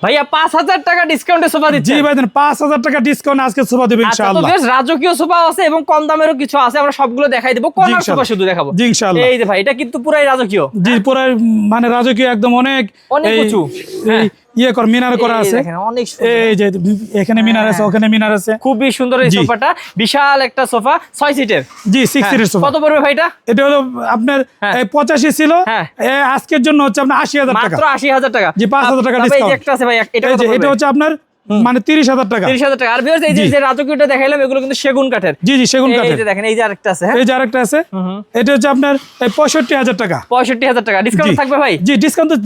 ভাইয়া 5000 টাকা ডিসকাউন্টে সোফা দিচ্ছেন। জি ভাই 5000 টাকা ডিসকাউন্ট আজকে সোফা দেব ইনশাআল্লাহ। আচ্ছা, তো বেশ রাজকীয় সোফা আছে এবং কম দামেরও কিছু আছে, আমরা সবগুলো দেখাই দেব। কর্নার সোফা শুধু দেখাবো জি ইনশাআল্লাহ। এই যে ভাই এটা কিন্তু পুরাই রাজকীয়। জি পুরাই মানে রাজকীয় একদম অনেক উঁচু। ইয়ে কর মিনার করা আছে, দেখেন অনেক সুন্দর। এই যে এখানে মিনার আছে, ওখানে মিনার আছে, খুবই সুন্দর এই সোফাটা। বিশাল একটা সোফা 6 সিটের। জি 6 সিটের সোফা। কত পড়বে ভাই এটা? এটা হলো আপনার 85 ছিল, আজকের জন্য হচ্ছে আপনার 80000 টাকা, মাত্র 80000 টাকা। জি 5000 টাকা এই ডিসকাউন্ট। যে একটা আছে ভাই, এটা কত পড়বে? এটা হচ্ছে আপনার মানে 30000 টাকা। 30000 টাকা। আর ভিউয়ার্স এই যে রাজকীয়টা দেখাইলাম এগুলো কিন্তু সেগুন কাঠের। জি জি সেগুন কাঠের। এই যে দেখেন এই যে আরেকটা আছে, এই যে আরেকটা আছে, এটা হচ্ছে আপনার 65000 টাকা। 65000 টাকা ডিসকাউন্ট থাকবে ভাই? জি ডিসকাউন্ট তো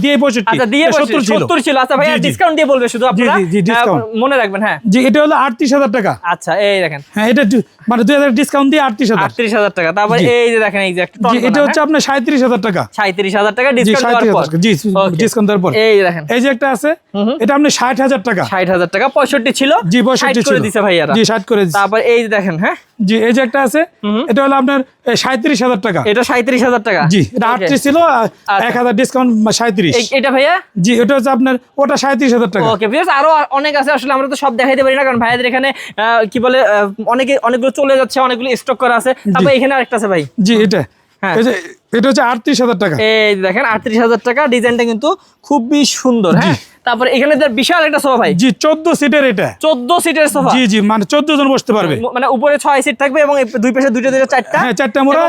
দিয়ে 65। আচ্ছা দিয়ে 70 ছিল। আচ্ছা ভাই ডিসকাউন্ট দিয়ে বলবে শুধু আপনারা, জি ডিসকাউন্ট মনে রাখবেন। হ্যাঁ জি এটা হলো 38000 টাকা। আচ্ছা এই দেখেন, হ্যাঁ এটা মানে 2000 ডিসকাউন্ট দিয়ে 38000 টাকা। তারপর এই যে দেখেন এই যে একটা জি এটা হচ্ছে আপনার 37000 টাকা। 37000 টাকা ডিসকাউন্ট দেওয়ার পর। জি ডিসকাউন্ট দেওয়ার পর এই দেখেন এই যে একটা আছে, এটা আপনি 60000 টাকা। 60000 টাকা। 65 ছিল, জি 65 করে ছিল দিছে ভাইয়ারা। জি 60 করে দিছে। তারপর এই যে দেখেন, হ্যাঁ জি এই যে একটা আছে, এটা হলো আপনার 37000 টাকা। এটা 37000 টাকা। জি এটা 38 ছিল, 1000 ডিসকাউন্ট 37। এটা ভাইয়া জি এটা হচ্ছে আপনার ওটা 37000 টাকা। ওকে ভিউয়ার্স আরো অনেক আছে, আসলে আমরা তো সব দেখাইতে পারি না, কারণ ভাইয়াদের এখানে কি বলে অনেকগুলো চলে যাচ্ছে, অনেকগুলো স্টক করা আছে। তারপর এখানে আরেকটা আছে ভাই। জি এটা এই যে এটা হচ্ছে 38000 টাকা। এই দেখেন 38000 টাকা। ডিজাইনটা কিন্তু খুবই সুন্দর। হ্যাঁ তারপর এখানে বিশাল একটা সোফা ভাই। জি 14 সিটের, এটা 14 সিটের সোফা। জি জি মানে 14 জন বসতে পারবে, মানে উপরে 6 সিট থাকবে এবং দুই পাশে দুইটা চারটা। হ্যাঁ 4টা মোড়া,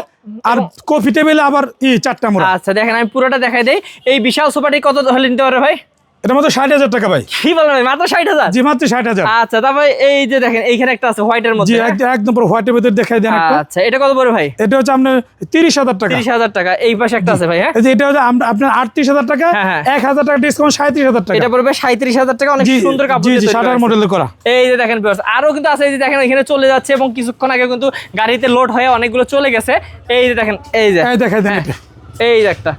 আর কফি টেবিলে আবার 4টা মোড়া। আচ্ছা দেখেন আমি পুরোটা দেখাই দেই। এই বিশাল সোফাটি কত হলে নিতে পারবে ভাই? এটা মাত্র 60000 টাকা ভাই। কি বলেন ভাই, মাত্র 60000? জি মাত্র 60000। আচ্ছা তারপর এই যে দেখেন এইখানে একটা আছে হোয়াইটের মধ্যে। জি একদম পুরো হোয়াইটের ভিতর দেখাই দেন একটা। আচ্ছা এটা কত পড়বে ভাই? এটা হচ্ছে আপনার 30000 টাকা। 30000 টাকা। এই পাশে একটা আছে ভাই। হ্যাঁ এটা হচ্ছে আপনার 38000 টাকা, 1000 টাকা ডিসকাউন্ট 37000 টাকা। এটা পড়বে 37000 টাকা। অনেক সুন্দর কাপড় দিয়ে তৈরি। জি শাটার মডেলে করা। এই যে দেখেন ভিউয়ার্স আরো কিন্তু আছে, এই যে দেখেন এখানে চলে যাচ্ছে এবং কিছুক্ষণ আগে কিন্তু গাড়িতে লোড হয়ে অনেকগুলো চলে গেছে। এই যে দেখেন এই যে দেখাই দেন এটা। এই যে একটা,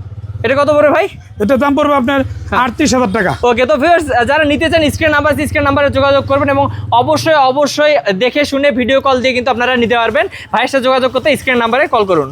এটা কত পড়বে ভাই? এটা দাম পড়বে আপনার 38000 টাকা। ওকে তো ভিউয়ার্স যারা নিতে চান স্ক্রিন নাম্বারে যোগাযোগ করবেন এবং অবশ্যই দেখে শুনে ভিডিও কল দিয়ে কিন্তু আপনারা নিতে পারবেন। ভাইয়ের সাথে যোগাযোগ করতে স্ক্রিন নাম্বারে কল করুন।